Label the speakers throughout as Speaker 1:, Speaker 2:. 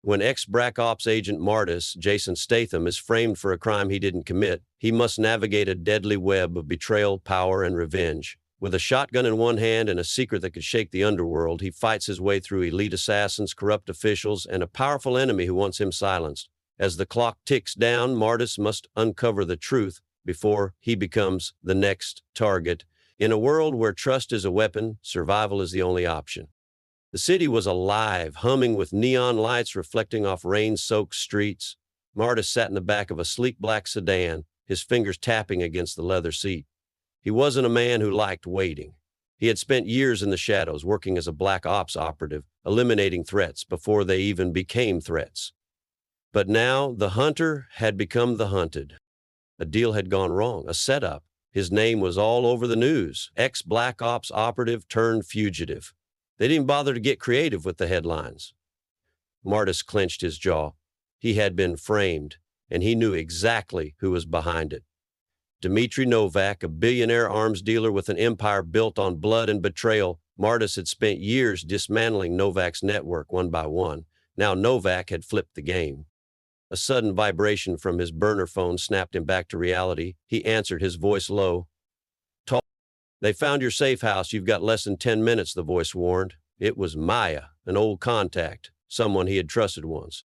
Speaker 1: When ex-BRAC Ops agent MARTIS, Jason Statham, is framed for a crime he didn't commit, he must navigate a deadly web of betrayal, power, and revenge. With a shotgun in one hand and a secret that could shake the underworld, he fights his way through elite assassins, corrupt officials, and a powerful enemy who wants him silenced. As the clock ticks down, MARTIS must uncover the truth before he becomes the next target. In a world where trust is a weapon, survival is the only option. The city was alive, humming with neon lights reflecting off rain-soaked streets. MARTIS sat in the back of a sleek black sedan, his fingers tapping against the leather seat. He wasn't a man who liked waiting. He had spent years in the shadows, working as a black ops operative, eliminating threats before they even became threats. But now the hunter had become the hunted. A deal had gone wrong, a setup. His name was all over the news. Ex-Black Ops operative turned fugitive. They didn't bother to get creative with the headlines. MARTIS clenched his jaw. He had been framed, and he knew exactly who was behind it. Dmitry Novak, a billionaire arms dealer with an empire built on blood and betrayal. MARTIS had spent years dismantling Novak's network one by one. Now Novak had flipped the game. A sudden vibration from his burner phone snapped him back to reality. He answered, his voice low. "Talk." "They found your safe house. You've got less than 10 minutes, the voice warned. It was Maya, an old contact, someone he had trusted once.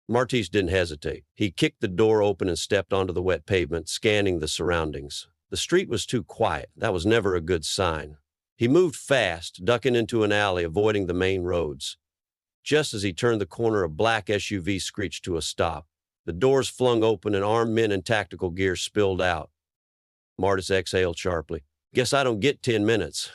Speaker 1: MARTIS didn't hesitate. He kicked the door open and stepped onto the wet pavement, scanning the surroundings. The street was too quiet. That was never a good sign. He moved fast, ducking into an alley, avoiding the main roads. Just as he turned the corner, a black SUV screeched to a stop. The doors flung open and armed men in tactical gear spilled out. MARTIS exhaled sharply. "Guess I don't get 10 minutes.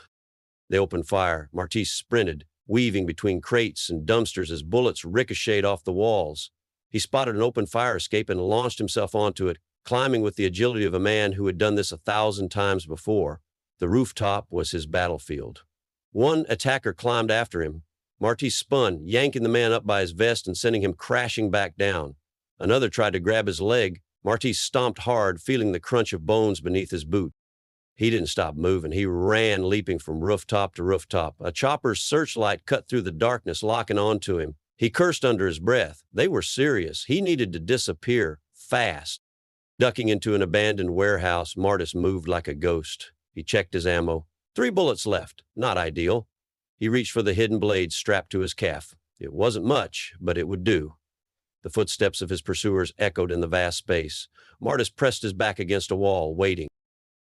Speaker 1: They opened fire. MARTIS sprinted, weaving between crates and dumpsters as bullets ricocheted off the walls. He spotted an open fire escape and launched himself onto it, climbing with the agility of a man who had done this 1,000 times before. The rooftop was his battlefield. One attacker climbed after him. MARTIS spun, yanking the man up by his vest and sending him crashing back down. Another tried to grab his leg. MARTIS stomped hard, feeling the crunch of bones beneath his boot. He didn't stop moving. He ran, leaping from rooftop to rooftop. A chopper's searchlight cut through the darkness, locking onto him. He cursed under his breath. They were serious. He needed to disappear, fast. Ducking into an abandoned warehouse, MARTIS moved like a ghost. He checked his ammo. 3 bullets left. Not ideal. He reached for the hidden blade strapped to his calf. It wasn't much, but it would do. The footsteps of his pursuers echoed in the vast space. MARTIS pressed his back against a wall, waiting.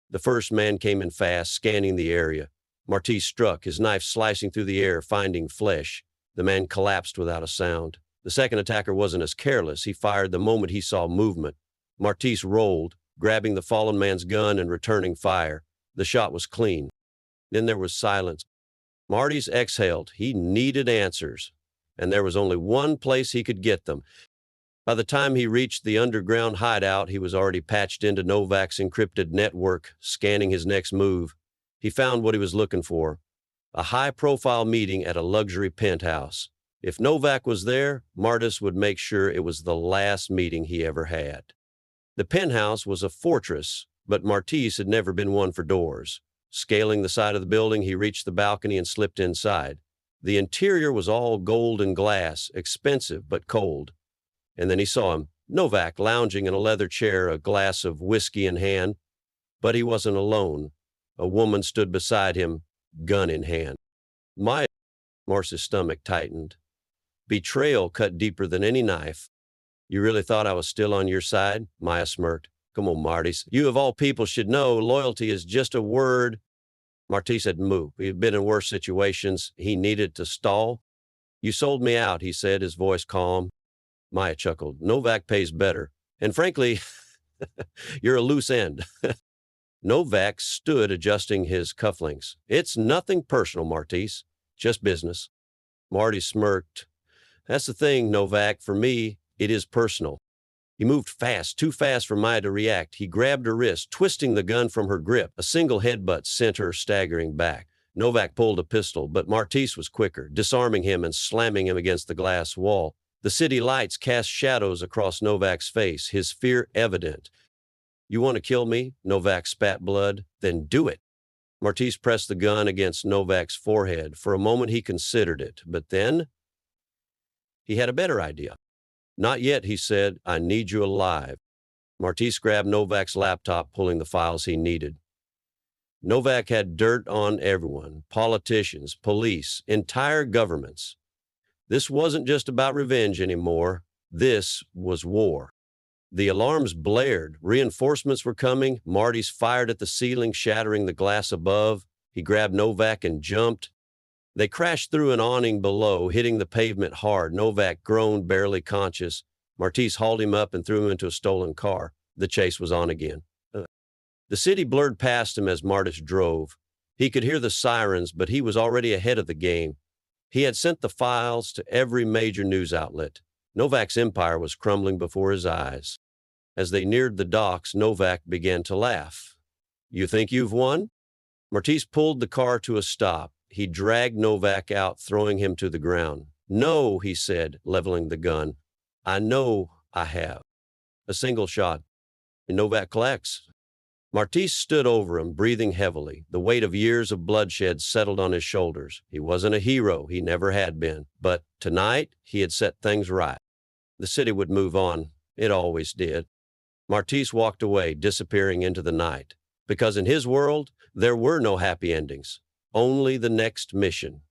Speaker 1: The first man came in fast, scanning the area. MARTIS struck, his knife slicing through the air, finding flesh. The man collapsed without a sound. The second attacker wasn't as careless. He fired the moment he saw movement. MARTIS rolled, grabbing the fallen man's gun and returning fire. The shot was clean. Then there was silence. MARTIS exhaled. He needed answers, and there was only one place he could get them. By the time he reached the underground hideout, he was already patched into Novak's encrypted network, scanning his next move. He found what he was looking for, a high-profile meeting at a luxury penthouse. If Novak was there, MARTIS would make sure it was the last meeting he ever had. The penthouse was a fortress, but MARTIS had never been one for doors. Scaling the side of the building, he reached the balcony and slipped inside. The interior was all gold and glass, expensive but cold. And then he saw him, Novak, lounging in a leather chair, a glass of whiskey in hand. But he wasn't alone. A woman stood beside him, gun in hand. MARTIS' stomach tightened. Betrayal cut deeper than any knife. "You really thought I was still on your side?" Maya smirked. "Come on, MARTIS. You of all people should know loyalty is just a word." MARTIS had moved. He had been in worse situations. He needed to stall. "You sold me out," he said, his voice calm. Maya chuckled. "Novak pays better. And frankly, you're a loose end." Novak stood, adjusting his cufflinks. "It's nothing personal, MARTIS. Just business." MARTIS smirked. "That's the thing, Novak. For me, it is personal." He moved fast, too fast for Maya to react. He grabbed her wrist, twisting the gun from her grip. A single headbutt sent her staggering back. Novak pulled a pistol, but MARTIS was quicker, disarming him and slamming him against the glass wall. The city lights cast shadows across Novak's face, his fear evident. "You want to kill me?" Novak spat blood. "Then do it." MARTIS pressed the gun against Novak's forehead. For a moment he considered it, but then he had a better idea. Not yet, he said. I need you alive. Martis grabbed Novak's laptop, pulling the files he needed. Novak had dirt on everyone, politicians, police, entire governments. This wasn't just about revenge anymore. This was war. The alarms blared. Reinforcements were coming. Martis fired at the ceiling, shattering the glass above. He grabbed Novak and jumped. They crashed through an awning below, hitting the pavement hard. Novak groaned, barely conscious. Martis hauled him up and threw him into a stolen car. The chase was on again. The city blurred past him as Martis drove. He could hear the sirens, but he was already ahead of the game. He had sent the files to every major news outlet. Novak's empire was crumbling before his eyes. As they neared the docks, Novak began to laugh. You think you've won? Martis pulled the car to a stop. He dragged Novak out, throwing him to the ground. No, he said, leveling the gun. I know I have. A single shot. And Novak collects. Martis stood over him, breathing heavily. The weight of years of bloodshed settled on his shoulders. He wasn't a hero. He never had been. But tonight, he had set things right. The city would move on. It always did. Martis walked away, disappearing into the night. Because in his world, there were no happy endings. Only the next mission.